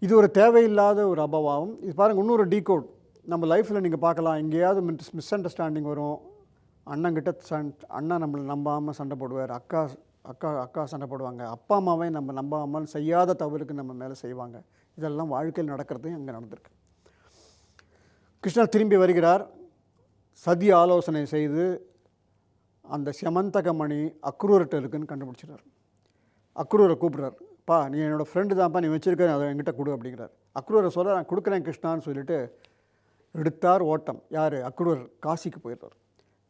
இது ஒரு தேவையில்லாத ஒரு அபவாதம். இது பாருங்கள், இன்னொரு டீகோட் நம்ம லைஃப்பில் நீங்கள் பார்க்கலாம். எங்கேயாவது மிஸ் அண்டர்ஸ்டாண்டிங் வரும். அண்ணங்கிட்ட அண்ணன் நம்மளை நம்பாமல் சண்டை போடுவார், அக்கா அக்கா அக்கா சண்டை போடுவாங்க, அப்பா அம்மாவே நம்ம நம்பாமல் செய்யாத தவறுக்கு நம்ம மேலே செய்வாங்க. இதெல்லாம் வாழ்க்கையில் நடக்கிறது அங்கே நடந்திருக்கு. கிருஷ்ணர் திரும்பி வருகிறார். சதி ஆலோசனை செய்து அந்த செமந்தகமணி அக்ரூர்கிட்ட இருக்குன்னு கண்டுபிடிச்சிடார். அக்ரூரை கூப்பிட்றார். பா, நீ என்னோடய ஃப்ரெண்டு தான்ப்பா, நீ வச்சுருக்க அதை என்கிட்ட கொடு அப்படிங்கிறார். அக்ரூரை சொல்ல, நான் கொடுக்குறேன் கிருஷ்ணான்னு சொல்லிட்டு எடுத்தார் ஓட்டம். யார்? அக்ரூர் காசிக்கு போயிடுறார்.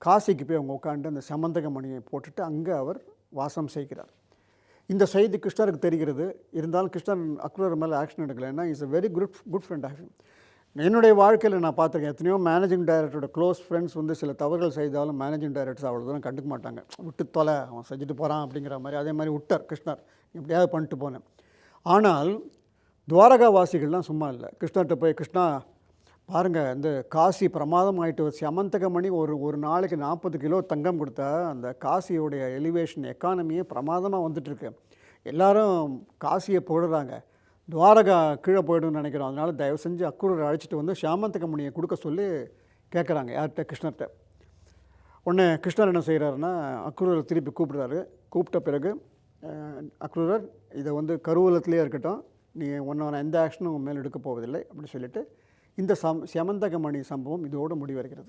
காசிக்கு போய் அவங்க உட்காந்து அந்த செமந்தகமணியை போட்டுட்டு அங்கே அவர் வாசம் செய்கிறார். இந்த செய்தி கிருஷ்ணருக்கு தெரிகிறது. இருந்தாலும் கிருஷ்ணர் அக்ரூர் மேலே ஆக்ஷன் எடுக்கலை. ஏன்னா is a very good friend of him. என்னுடைய வாழ்க்கையில் நான் பார்த்துருக்கேன். எத்தனையோ மேனேஜிங் டைரக்டரோட க்ளோஸ் ஃப்ரெண்ட்ஸ் வந்து சில தவறுகள் செய்தாலும் மேனேஜிங் டைரக்டர்ஸ் அவ்வளோ தூரம் கண்டுக்க மாட்டாங்க. விட்டு தொலை, அவன் செஞ்சுட்டு போகிறான் அப்படிங்கிற மாதிரி. அதே மாதிரி விட்டார் கிருஷ்ணர், எப்படியாவது பண்ணிட்டு போனேன். ஆனால் துவாரகாவாசிகள்லாம் சும்மா இல்லை. கிருஷ்ணர்கிட்ட போய், கிருஷ்ணா பாருங்கள், இந்த காசி பிரமாதம் ஆகிட்டு செமந்தகமணி ஒரு நாளைக்கு 40 கிலோ தங்கம் கொடுத்தா அந்த காசியோடைய எலிவேஷன் எக்கானமியே பிரமாதமாக வந்துட்டுருக்கு. எல்லோரும் காசியை போடுறாங்க. துவாரகா கீழே போய்டுன்னு நினைக்கிறோம். அதனால் தயவு செஞ்சு அக்ரூரை அழைச்சிட்டு வந்து செமந்தகமணியை கொடுக்க சொல்லி கேட்குறாங்க. யார்கிட்ட? கிருஷ்ணர்கிட்ட. உடனே கிருஷ்ணர் என்ன செய்கிறாருன்னா, அக்ரூரை திருப்பி கூப்பிட்றாரு. கூப்பிட்ட பிறகு, அக்ரூரர், இதை வந்து கருவூலத்திலே இருக்கட்டும், நீ ஒன்று எந்த ஆக்ஷனும் உன் மேலே எடுக்க போவதில்லை அப்படின்னு சொல்லிவிட்டு இந்த செமந்தகமணி சம்பவம் இதோடு முடிவடைகிறது.